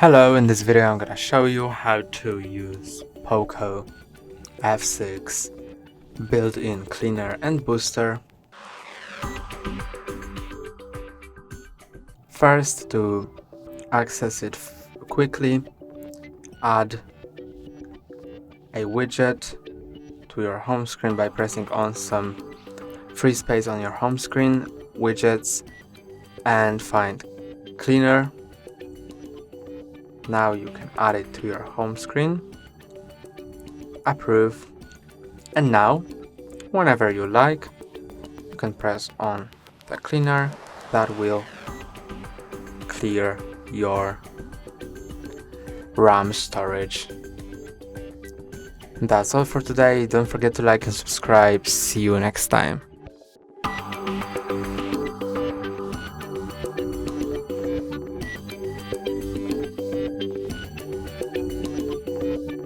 Hello, in this video I'm gonna show you how to use POCO F6 built-in cleaner and booster. First, to access it quickly, add a widget to your home screen by pressing on some free space on your home screen, widgets, and find cleaner. Now you can add it to your home screen, approve, and now whenever you like you can press on the cleaner that will clear your RAM storage. That's all for today. Don't forget to like and subscribe. See you next time.